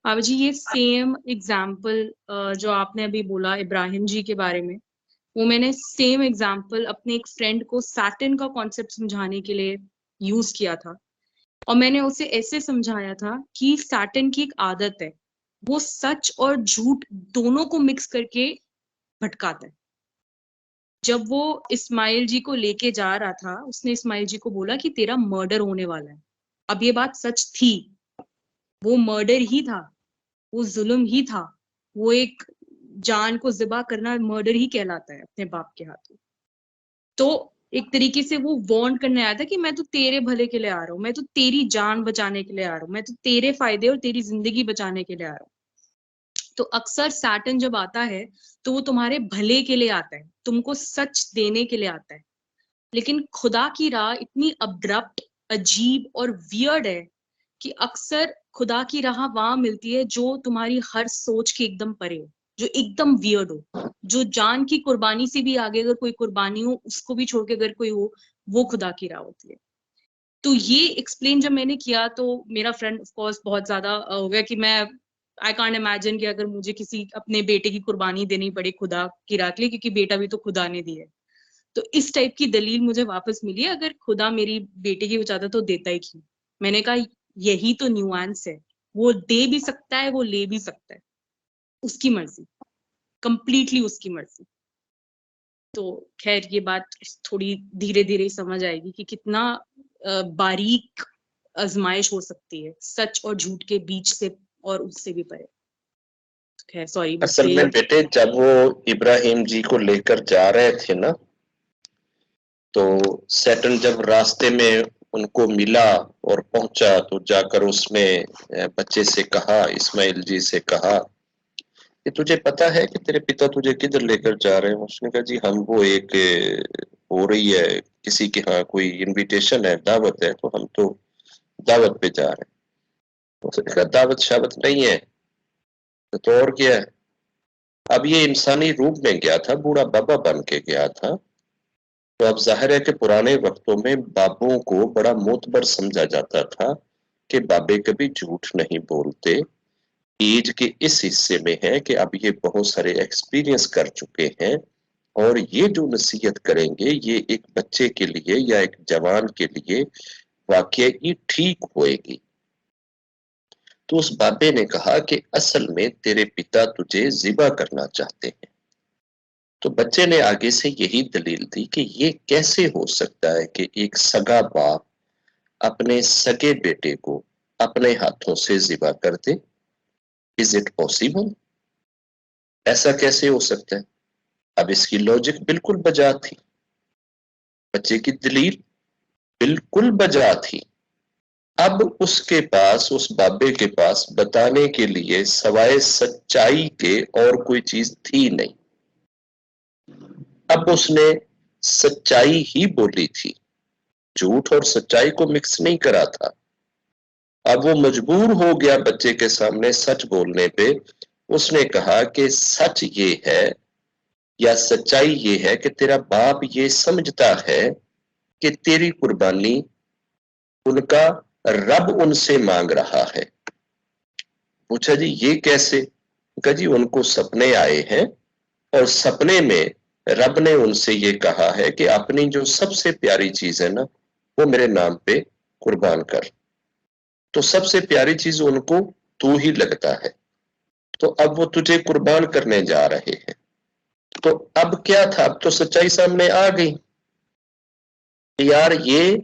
बाबा जी ये same example जो आपने अभी बोला इब्राहिम जी के बारे में, वो मैंने सेम एग्जाम्पल अपने एक फ्रेंड को सैटर्न का कॉन्सेप्ट समझाने के लिए यूज किया था। और मैंने उसे ऐसे समझाया था कि सैटर्न की एक आदत है, वो सच और झूठ दोनों को मिक्स करके भटकाता है। जब वो इस्माइल जी को लेके जा रहा था, उसने इस्माइल जी को बोला कि तेरा मर्डर होने वाला है। अब ये बात सच थी, वो मर्डर ही था, वो जुल्म ही था, वो एक जान को ज़िबा करना मर्डर ही कहलाता है अपने बाप के हाथों। तो एक तरीके से वो वार्न करने आया था कि मैं तो तेरे भले के लिए आ रहा हूँ, मैं तो तेरी जान बचाने के लिए आ रहा हूँ, मैं तो तेरे फायदे और तेरी जिंदगी बचाने के लिए आ रहा हूँ। तो अक्सर सैटर्न जब आता है तो वो तुम्हारे भले के लिए आता है, तुमको सच देने के लिए आता है। लेकिन खुदा की राह इतनी अब्रप्ट, अजीब और वियर्ड है कि अक्सर खुदा की राह वहां मिलती है जो तुम्हारी हर सोच के एकदम परे हो, जो एकदम वियर्ड हो, जो जान की कुर्बानी से भी आगे अगर कोई कुर्बानी हो उसको भी छोड़ के अगर कोई हो, वो खुदा की राह होती है। तो ये एक्सप्लेन जब मैंने किया तो मेरा फ्रेंड ऑफ कोर्स बहुत ज्यादा हो गया कि मैं आई कांट इमेजिन कि अगर मुझे किसी अपने बेटे की कुर्बानी देनी पड़े खुदा की राह के लिए, क्योंकि बेटा भी तो खुदा ने दिया है। तो इस टाइप की दलील मुझे वापस मिली है, अगर खुदा मेरी बेटे की बचाता तो देता ही क्यों। मैंने कहा यही तो न्यूआंस है, वो दे भी सकता है, वो ले भी सकता है, उसकी मर्जी, कंप्लीटली उसकी मर्जी। तो खैर ये बात थोड़ी धीरे धीरे समझ आएगी कि कितना बारीक आजमाइश हो सकती है सच और झूठ के बीच से और उससे भी परे। तो खैर सॉरी, बस असल ये में बेटे जब वो इब्राहिम जी को लेकर जा रहे थे ना, तो सैटर्न जब रास्ते में उनको मिला और पहुंचा तो जाकर उसने बच्चे से कहा, इस्माइल जी से कहा कि तुझे पता है कि तेरे पिता तुझे किधर लेकर जा रहे हैं? उसने कहा जी हम वो एक हो रही है किसी के यहाँ कोई इनविटेशन है, दावत है, तो हम तो दावत पे जा रहे हैं। उसने कहा दावत शावत नहीं है तो और क्या है? अब ये इंसानी रूप में गया था, बूढ़ा बाबा बन के गया था। तो अब जाहिर है कि पुराने वक्तों में बाबों को बड़ा मोतबर समझा जाता था कि बाबे कभी झूठ नहीं बोलते। एज के इस हिस्से में है कि अब ये बहुत सारे एक्सपीरियंस कर चुके हैं और ये जो नसीहत करेंगे ये एक बच्चे के लिए या एक जवान के लिए वाकई ठीक होएगी। तो उस बाबे ने कहा कि असल में तेरे पिता तुझे जिबा करना चाहते हैं। तो बच्चे ने आगे से यही दलील दी कि ये कैसे हो सकता है कि एक सगा बाप अपने सगे बेटे को अपने हाथों से जिबा कर दे। Is it possible? ऐसा कैसे हो सकता है? अब इसकी लॉजिक बिल्कुल बजा थी, बच्चे की दलील बिल्कुल बजा थी। अब उसके पास, उस बाबे के पास बताने के लिए सवाए सच्चाई के और कोई चीज थी नहीं। अब उसने सच्चाई ही बोली थी, झूठ और सच्चाई को मिक्स नहीं करा था। अब वो मजबूर हो गया बच्चे के सामने सच बोलने पे। उसने कहा कि सच ये है या सच्चाई ये है कि तेरा बाप ये समझता है कि तेरी कुर्बानी उनका रब उनसे मांग रहा है। पूछा जी ये कैसे? कहा जी उनको सपने आए हैं और सपने में रब ने उनसे ये कहा है कि अपनी जो सबसे प्यारी चीज है ना वो मेरे नाम पे कुर्बान कर। तो सबसे प्यारी चीज उनको तू ही लगता है, तो अब वो तुझे कुर्बान करने जा रहे हैं। तो अब क्या था, अब तो सच्चाई सामने आ गई। यार ये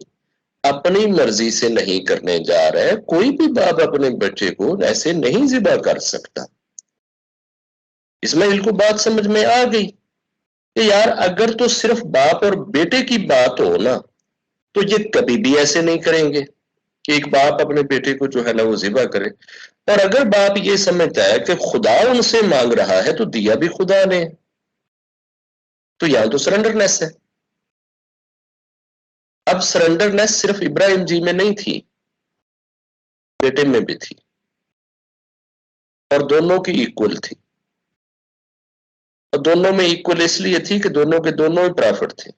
अपनी मर्जी से नहीं करने जा रहा है, कोई भी बाप अपने बच्चे को ऐसे नहीं जिबा कर सकता। इस्माइल को बात समझ में आ गई कि यार अगर तो सिर्फ बाप और बेटे की बात हो ना तो ये कभी भी ऐसे नहीं करेंगे कि एक बाप अपने बेटे को जो है ना वो जिबा करे। और अगर बाप ये समझता है कि खुदा उनसे मांग रहा है तो दिया भी खुदा ने, तो यहां तो सरेंडरनेस है। अब सरेंडरनेस सिर्फ इब्राहिम जी में नहीं थी, बेटे में भी थी, और दोनों की इक्वल थी। और दोनों में इक्वल इसलिए थी कि दोनों के दोनों ही प्रॉफिट थे।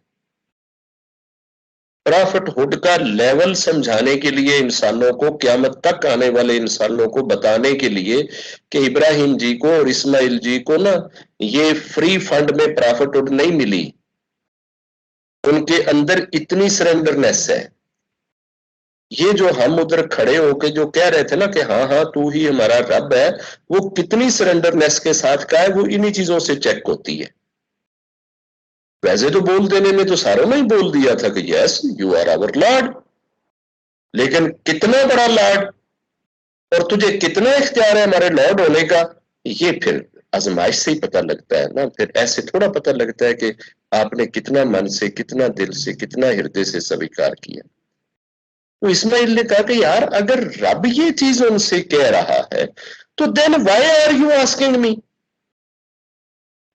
پرافٹ ہوڈ کا لیول سمجھانے کے لیے انسانوں کو، قیامت تک آنے والے انسانوں کو بتانے کے لیے کہ ابراہیم جی کو اور اسماعیل جی کو نا یہ فری فنڈ میں پرافٹ ہوڈ نہیں ملی، ان کے اندر اتنی سرنڈرنیس ہے. یہ جو ہم ادھر کھڑے ہو کے جو کہہ رہے تھے نا کہ ہاں ہاں تو ہی ہمارا رب ہے، وہ کتنی سرنڈرنیس کے ساتھ کا ہے، وہ انہی چیزوں سے چیک ہوتی ہے. ویسے تو بول دینے میں تو ساروں نے ہی بول دیا تھا کہ yes you are our lord, لیکن کتنا بڑا لارڈ اور تجھے کتنا اختیار ہے ہمارے لارڈ ہونے کا، یہ پھر آزمائش سے ہی پتہ لگتا ہے نا. پھر ایسے تھوڑا پتہ لگتا ہے کہ آپ نے کتنا من سے، کتنا دل سے، کتنا ہردے سے سویکار کیا. تو اسماعیل نے کہا کہ یار اگر رب یہ چیز ان سے کہہ رہا ہے تو then why are you asking me,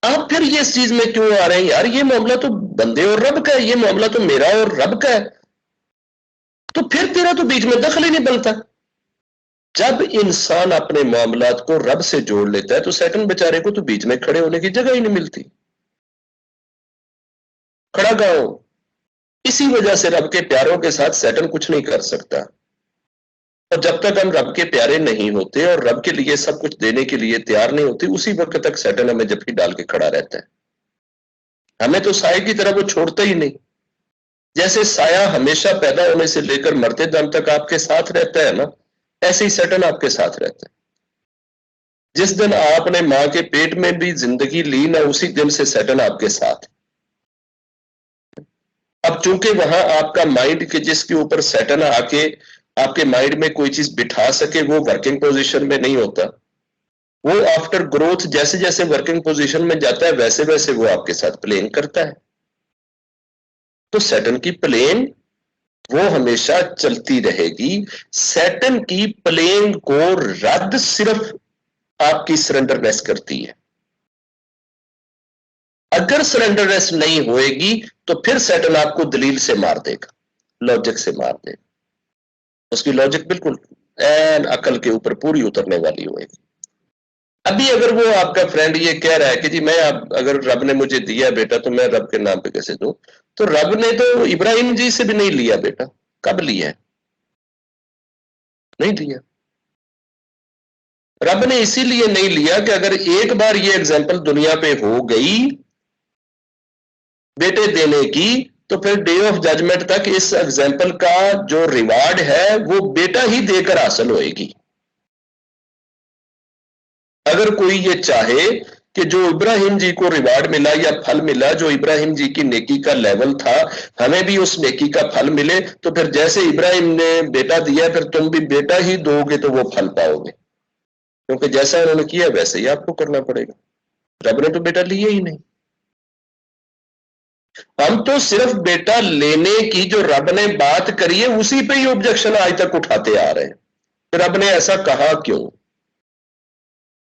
آپ پھر یہ اس چیز میں کیوں آ رہے ہیں؟ یار یہ معاملہ تو بندے اور رب کا ہے، یہ معاملہ تو میرا اور رب کا ہے، تو پھر تیرا تو بیچ میں دخل ہی نہیں بنتا. جب انسان اپنے معاملات کو رب سے جوڑ لیتا ہے تو سیٹن بیچارے کو تو بیچ میں کھڑے ہونے کی جگہ ہی نہیں ملتی. کھڑا گاؤں. اسی وجہ سے رب کے پیاروں کے ساتھ سیٹن کچھ نہیں کر سکتا. اور جب تک ہم رب کے پیارے نہیں ہوتے اور رب کے لیے سب کچھ دینے کے لیے تیار نہیں ہوتے، اسی وقت تک سیٹن ہمیں جب بھی ڈال کے کھڑا رہتا ہے. ہمیں تو سائے کی طرح وہ چھوڑتا ہی نہیں. جیسے سایہ ہمیشہ پیدا ہونے سے لے کر مرتے دم تک آپ کے ساتھ رہتا ہے نا، ایسے ہی سیٹن آپ کے ساتھ رہتا ہے. جس دن آپ نے ماں کے پیٹ میں بھی زندگی لی نا، اسی دن سے سیٹن آپ کے ساتھ. اب چونکہ وہاں آپ کا مائنڈ کہ جس کے اوپر سیٹن آ کے آپ کے مائنڈ میں کوئی چیز بٹھا سکے وہ ورکنگ پوزیشن میں نہیں ہوتا. وہ آفٹر گروتھ جیسے جیسے ورکنگ پوزیشن میں جاتا ہے ویسے ویسے وہ آپ کے ساتھ پلین کرتا ہے. تو سیٹن کی پلین وہ ہمیشہ چلتی رہے گی. سیٹن کی پلین کو رد صرف آپ کی سرنڈرنیس کرتی ہے. اگر سرنڈرنیس نہیں ہوئے گی تو پھر سیٹن آپ کو دلیل سے مار دے گا، لاجک سے مار دے گا. اس کی لاجک بالکل این عقل کے اوپر پوری اترنے والی ہوئے گی. ابھی اگر وہ آپ کا فرینڈ یہ کہہ رہا ہے کہ جی میں اگر رب نے مجھے دیا بیٹا تو میں رب کے نام پہ کیسے دوں، تو رب نے تو ابراہیم جی سے بھی نہیں لیا بیٹا. کب لیا ہے؟ نہیں لیا. رب نے اسی لیے نہیں لیا کہ اگر ایک بار یہ ایگزامپل دنیا پہ ہو گئی بیٹے دینے کی تو پھر ڈے آف ججمنٹ تک اس ایگزامپل کا جو ریوارڈ ہے وہ بیٹا ہی دے کر حاصل ہوئے گی. اگر کوئی یہ چاہے کہ جو ابراہیم جی کو ریوارڈ ملا یا پھل ملا جو ابراہیم جی کی نیکی کا لیول تھا ہمیں بھی اس نیکی کا پھل ملے، تو پھر جیسے ابراہیم نے بیٹا دیا پھر تم بھی بیٹا ہی دو گے تو وہ پھل پاؤ گے، کیونکہ جیسا انہوں نے کیا ویسے ہی آپ کو کرنا پڑے گا. رب نے تو بیٹا لیا ہی نہیں. ہم تو صرف بیٹا لینے کی جو رب نے بات کری ہے اسی پہ ہی آبجیکشن آج تک اٹھاتے آ رہے ہیں. پھر رب نے ایسا کہا کیوں؟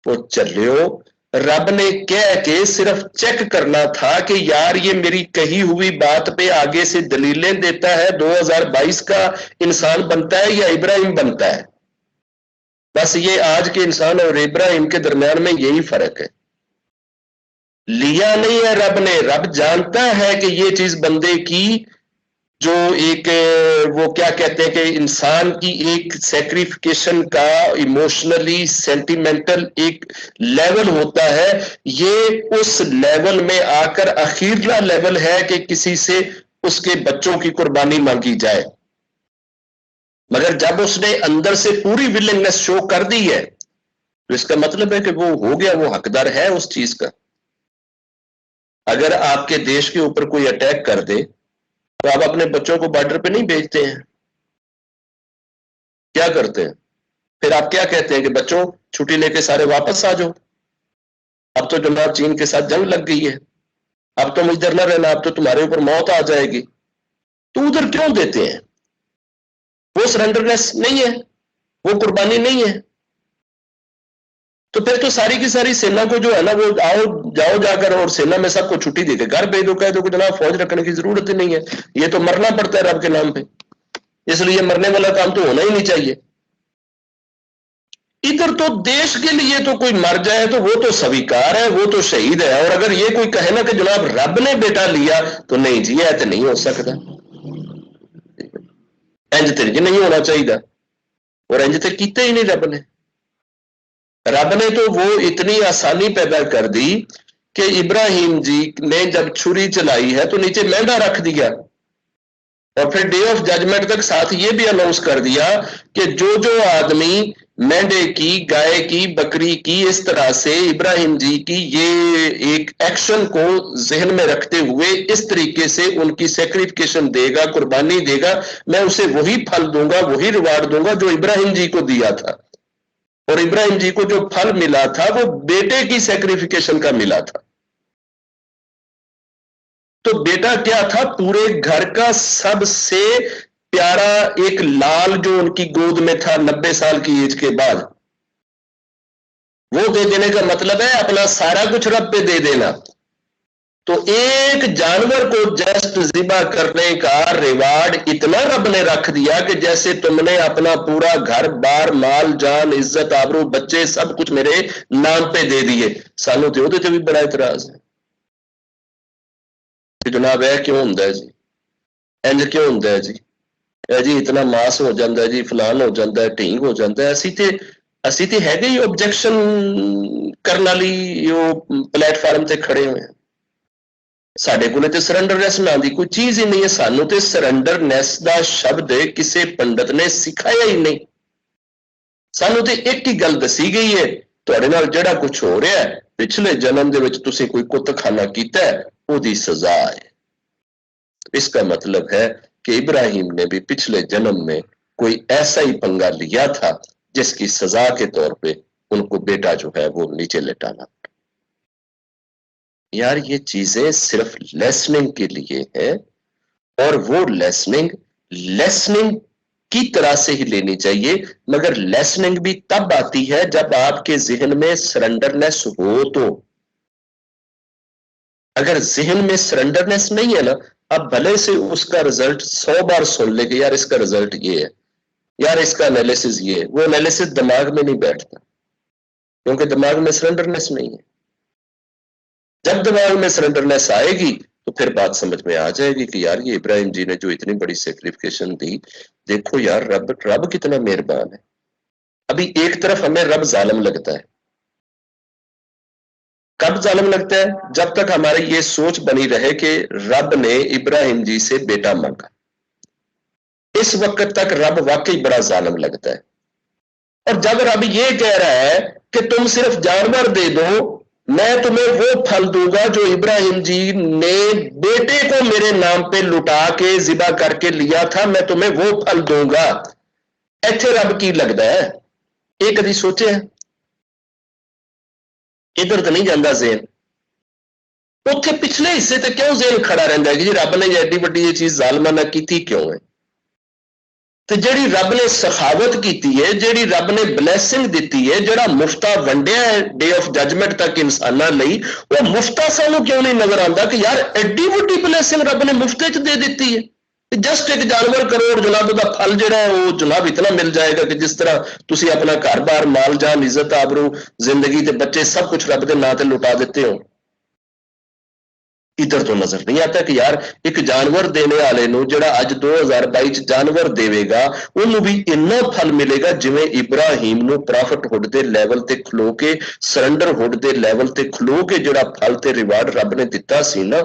وہ چلیو رب نے کہہ کے صرف چیک کرنا تھا کہ یار یہ میری کہی ہوئی بات پہ آگے سے دلیلیں دیتا ہے 2022 کا انسان بنتا ہے یا ابراہیم بنتا ہے. بس یہ آج کے انسان اور ابراہیم کے درمیان میں یہی فرق ہے. لیا نہیں ہے رب نے، رب جانتا ہے کہ یہ چیز بندے کی جو ایک وہ کیا کہتے ہیں کہ انسان کی ایک سیکریفیکیشن کا ایموشنلی سینٹیمنٹل ایک لیول ہوتا ہے، یہ اس لیول میں آ کر اخیرلا لیول ہے کہ کسی سے اس کے بچوں کی قربانی مانگی جائے. مگر جب اس نے اندر سے پوری ولنگنس شو کر دی ہے تو اس کا مطلب ہے کہ وہ ہو گیا، وہ حقدار ہے اس چیز کا. اگر آپ کے دیش کے اوپر کوئی اٹیک کر دے تو آپ اپنے بچوں کو بارڈر پہ نہیں بھیجتے ہیں، کیا کرتے ہیں؟ پھر آپ کیا کہتے ہیں کہ بچوں چھٹی لے کے سارے واپس آ جاؤ، اب تو جناب چین کے ساتھ جنگ لگ گئی ہے، اب تم ادھر نہ رہنا، اب تو تمہارے اوپر موت آ جائے گی. تو ادھر کیوں دیتے ہیں؟ وہ سرنڈرنیس نہیں ہے، وہ قربانی نہیں ہے. تو پھر تو ساری کی ساری سینا کو جو ہے نا وہ آؤ جاؤ جا کر اور سینا میں سب کو چھٹی دے کے گھر بھیج دو، کہہ دو کہ جناب فوج رکھنے کی ضرورت ہی نہیں ہے، یہ تو مرنا پڑتا ہے رب کے نام پہ، اس لیے مرنے والا کام تو ہونا ہی نہیں چاہیے. ادھر تو دیش کے لیے تو کوئی مر جائے تو وہ تو سویکار ہے، وہ تو شہید ہے. اور اگر یہ کوئی کہے نا کہ جناب رب نے بیٹا لیا تو نہیں جی، ایسے نہیں ہو سکتا. तो नहीं होना चाहिए, और इंज तो किया ही नहीं रब ने। रब ने तो वो इतनी आसानी पैदा कर दी कि इब्राहिम जी ने जब छुरी चलाई है तो नीचे मेंढा रख दिया, और फिर डे ऑफ जजमेंट तक साथ ये भी अनाउंस कर दिया कि जो आदमी मेंढे की, गाय की, बकरी की, इस तरह से इब्राहिम जी की ये एक एक्शन को जहन में रखते हुए इस तरीके से उनकी सैक्रिफिकेशन देगा, कुर्बानी देगा, मैं उसे वही फल दूंगा, वही रिवार्ड दूंगा जो इब्राहिम जी को दिया था। और इब्राहिम जी को जो फल मिला था वो बेटे की सैक्रिफिकेशन का मिला था। तो बेटा क्या था? पूरे घर का सबसे प्यारा एक लाल जो उनकी गोद में था 90 साल की एज के बाद, वो दे देने का मतलब है अपना सारा कुछ रब पे दे देना। तो एक जानवर को जस्ट ज़िबा करने का रिवार्ड इतना रब ने रख दिया कि जैसे तुमने अपना पूरा घर बार, माल जान, इज्जत, आबरू, बच्चे सब कुछ मेरे नाम पे दे दिए। सानू तो ਉਹਦੇ ਤੇ भी बड़ा इतराज है कि जनाब यह क्यों होंदा है जी, इंज क्यों होंदा है जी इतना मास हो जाता है जी, फलान हो जाता है, ढींग हो जाता है। असी ते हैगे ही ऑब्जेक्शन करने वाली प्लेटफार्म ते खड़े हुए हैं। साडे कोले ते सरैंडरनैस नाम दी कोई चीज ही नहीं है। सानू ते सरैंडरनैस दा शब्द किसी पंडित ने सिखाया ही नहीं। सानू ते एक ही गल दसी गई है, तुहाडे नाल जिहड़ा कुछ हो रहा है पिछले जन्म दे विच तुसीं कोई कुतखाना कीता है, उहदी सजा है। इसका मतलब है कि इब्राहिम ने भी पिछले जन्म में कोई ऐसा ही पंगा लिया था जिसकी सजा के तौर पे उनको बेटा जो है वो नीचे लेटाना। यार ये चीजें सिर्फ लेसनिंग के लिए है, और वो लेसनिंग की तरह से ही लेनी चाहिए। मगर लेसनिंग भी तब आती है जब आपके जहन में सरेंडरनेस हो। तो अगर जहन में सरेंडरनेस नहीं है ना, अब भले से उसका रिजल्ट 100 बार सुन ले कि यार इसका रिजल्ट ये है, यार इसका एनालिसिस ये है, वो एनालिसिस दिमाग में नहीं बैठता क्योंकि दिमाग में सरेंडरनेस नहीं है। जब दिमाग में सरेंडरनेस आएगी तो फिर बात समझ में आ जाएगी कि यार ये इब्राहिम जी ने जो इतनी बड़ी सैक्रिफिकेशन दी, देखो यार रब कितना मेहरबान है। अभी एक तरफ हमें रब जालिम लगता है। कब जालिम लगता है? जब तक हमारी ये सोच बनी रहे कि रब ने इब्राहिम जी से बेटा मांगा, इस वक्त तक रब वाकई बड़ा जालिम लगता है। और जब रब ये कह रहा है कि तुम सिर्फ जानवर दे दो, मैं तुम्हें वो फल दूंगा जो इब्राहिम जी ने बेटे को मेरे नाम पे लुटा के ज़िबा करके लिया था, मैं तुम्हें वो फल दूंगा। इत्थे रब की लगता है? ये कभी सोचे? इधर तो नहीं जाता ज़हन। उत्थे पिछले हिस्से ते क्यों ज़हन खड़ा रहता है कि जी रब ने एडी वड्डी ये चीज जालमाना की क्यों है? तो जिहड़ी रब ने सखावत की है, जिहड़ी रब ने ब्लैसिंग दी है, जिहड़ा मुफ्ता वंडिया है डे ऑफ जजमेंट तक इंसानां लई, वो मुफ्ता सानू क्यों नहीं नजर आता कि यार एडी वड्डी ब्लैसिंग रब ने मुफ्ते च दे दी है। जस्ट एक जानवर करोड़ जनाब का फल जिहड़ा है वो जनाब इतना मिल जाएगा कि जिस तरह तुसी अपना घर बार, माल जान, इज्जत, आबरू, जिंदगी ते बच्चे सब कुछ रब के नां ते लुटा देते हो। इधर तो नजर नहीं आता कि यार एक जानवर देने वाले नूं जिहड़ा अज 2022 च जानवर देवेगा उन्होंने भी इन्ना फल मिलेगा जिवें इब्राहिम नूं प्रॉफिटहुड दे लैवल ते खलो के, सरेंडरहुड दे लैवल ते खलो के जिहड़ा फल ते रिवार्ड रब ने दिता सी ना,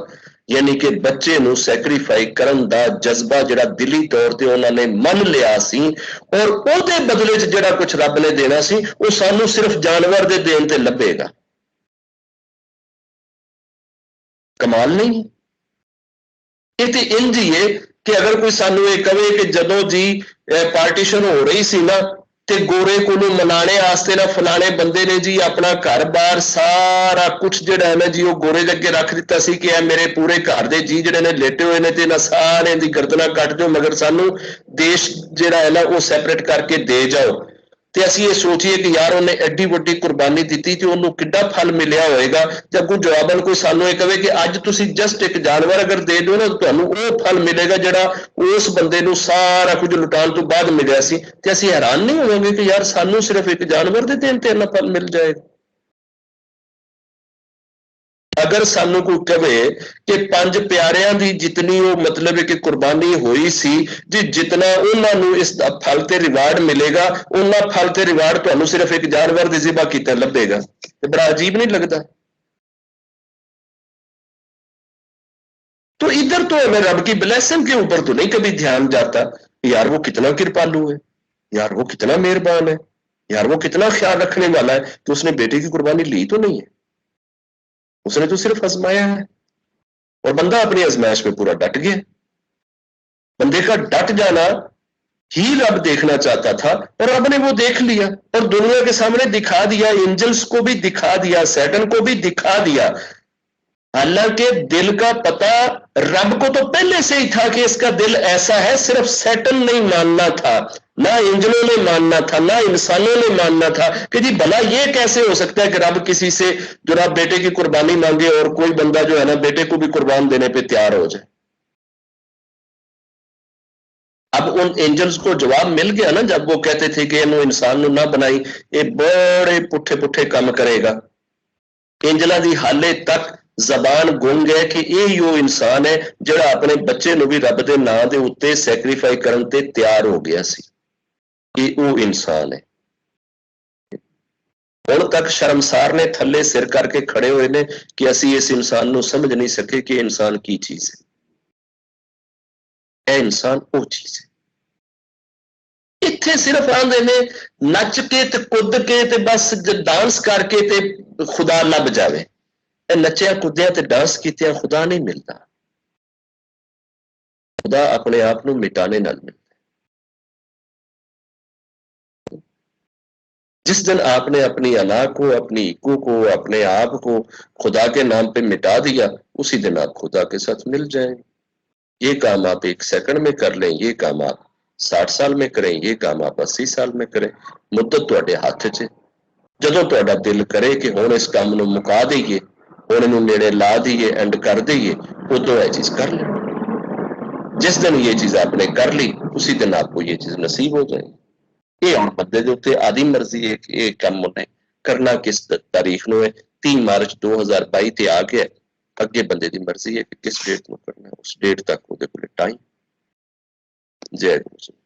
यानी कि बच्चे नूं सैक्रीफाई करन दा जज्बा जिहड़ा दिली तौर ते उन्हां ने मन लिया सी, और उहदे बदले च जिहड़ा कुछ रब ने देना सी वो सानू सिर्फ जानवर दे देण ते लभेगा। कमाल नहीं? ये तो इंज ही है कि अगर कोई सानू ये कहे कि जदों जी पार्टीशन हो रही सी ना ते गोरे को मनाने वास्ते ना फलाने बंदे ने जी अपना घर बार सारा कुछ जिहड़ा है ना जी वो गोरे दे अगे रख दिता सी कि मेरे पूरे घर दे जी जिहड़े ने लेटे हुए ने ते ना सारे दी गर्दना कट दो, मगर सानू देश जिहड़ा है ना वो सैपरेट करके दे जाओ। ते असीं ये सोचीए कि यार उन्हें एड्डी वड्डी कुर्बानी दी ते उन्होंने किड्डा फल मिलिया होएगा। जब कोई जवाबन कोई सानू ये कहे कि अज तुसीं जस्ट एक जानवर अगर दे दो ना तो तुहानू वो फल मिलेगा जिहड़ा उस बंदे नूं सारा कुछ लुटाउण तो बाद मिलिया सी, ते असीं हैरान नहीं होवांगे कि यार सानू सिर्फ एक जानवर दे देण ते इन्ना फल मिल जाएगा। ਅਗਰ ਸਾਨੂੰ ਕੋਈ ਕਵੇ ਕਿ 5 ਪਿਆਰਿਆਂ ਦੀ ਜਿਤਨੀ ਉਹ ਮਤਲਬ ਹੈ ਕਿ ਕੁਰਬਾਨੀ ਹੋਈ ਸੀ ਜੀ, ਜਿਤਨਾ ਉਹਨਾਂ ਨੂੰ ਇਸ ਦਾ ਫਲ ਤੇ ਰਿਵਾਰਡ ਮਿਲੇਗਾ, ਉਹਨਾਂ ਫਲ ਤੇ ਰਿਵਾਰਡ ਤੁਹਾਨੂੰ ਸਿਰਫ ਇੱਕ ਜਾਨਵਰ ਦੇ ਜ਼ਿਬਾ ਕੀਤਾ ਲੱਭੇਗਾ, ਤੇ ਬੜਾ ਅਜੀਬ ਨਹੀਂ लगता? तो इधर तो हमें रब की ब्लेसिंग के ऊपर तो नहीं कभी ध्यान जाता, यार वो कितना कृपालु है, यार वो कितना मेहरबान है, यार वो कितना ख्याल रखने वाला है कि उसने बेटे की कुर्बानी ली तो नहीं है, उसने तो सिर्फ आजमाया है। और बंदा अपनी आजमाइश में पूरा डट गया। बंदे का डट जाना ही रब देखना चाहता था, और रब ने वो देख लिया और दुनिया के सामने दिखा दिया, एंजल्स को भी दिखा दिया, सैटन को भी दिखा दिया। हालांकि दिल का पता रब को तो पहले से ही था कि इसका दिल ऐसा है, सिर्फ सैटन नहीं मानना था, ना एंजलों ने मानना था, ना इंसानों ने मानना था कि जी भला ये कैसे हो सकता है कि रब किसी से जो ना बेटे की कुर्बानी मांगे और कोई बंदा जो है ना बेटे को भी कुर्बान देने पे तैयार हो जाए। अब उन एंजल्स को जवाब मिल गया ना, जब वो कहते थे कि इन्हों इंसान ना बनाई, ये बड़े पुठे पुठे काम करेगा। एंजलों की हाले तक ਜ਼ਬਾਨ ਗੁੰਗ ਹੈ ਕਿ ਇਹ ਹੀ ਉਹ ਇਨਸਾਨ ਹੈ ਜਿਹੜਾ ਆਪਣੇ ਬੱਚੇ ਨੂੰ ਵੀ ਰੱਬ ਦੇ ਨਾਂ ਦੇ ਉੱਤੇ ਸੈਕਰੀਫਾਈ ਕਰਨ ਤੇ ਤਿਆਰ ਹੋ ਗਿਆ ਸੀ। ਇਹ ਉਹ ਇਨਸਾਨ ਹੈ। ਹੁਣ ਤੱਕ ਸ਼ਰਮਸਾਰ ਨੇ ਥੱਲੇ ਸਿਰ ਕਰਕੇ ਖੜੇ ਹੋਏ ਨੇ ਕਿ ਅਸੀਂ ਇਸ ਇਨਸਾਨ ਨੂੰ ਸਮਝ ਨਹੀਂ ਸਕੇ ਕਿ ਇਨਸਾਨ ਕੀ ਚੀਜ਼ ਹੈ। ਇਹ ਇਨਸਾਨ ਉਹ ਚੀਜ਼ ਹੈ। ਇੱਥੇ ਸਿਰਫ ਆਂਦੇ ਨੇ ਨੱਚ ਕੇ ਤੇ ਕੁੱਦ ਕੇ ਤੇ ਬਸ ਡਾਂਸ ਕਰਕੇ ਤੇ ਖੁਦਾ ਲੱਭ ਜਾਵੇ। नचिया कुद्या ते डांस कीतिया खुदा नहीं मिलता, खुदा अपने आप को मिटाने नाल मिलता। जिस दिन आपने अपनी अला को, अपनी इको को, अपने आप को खुदा के नाम पे मिटा दिया, उसी दिन आप खुदा के साथ मिल जाएंगे। ये काम आप 1 सेकंड में कर लें, ये काम आप 60 साल में करें, ये काम आप 80 साल में करें, मुद्दत तुहाडे हत्थ 'च। जदों तुहाडा दिल करे कि हुण इस काम नूं मुका दईए, हुण इहनूं नेड़े ला दईए, एंड कर दईए, उदों यह चीज कर ले। जिस दिन ये चीज आपने कर ली, उसी दिन आपको ये चीज नसीब हो जाएगी। ये हुण बंदे दे उत्ते आदी मर्जी है कि ये काम उन्हें करना किस तारीख नूं है। 3 मार्च 2022 ते आ गया, अगे बंदे दी मर्जी है कि किस डेट नूं करना, उस डेट तक उहदे कोल टाइम। जय गुरु।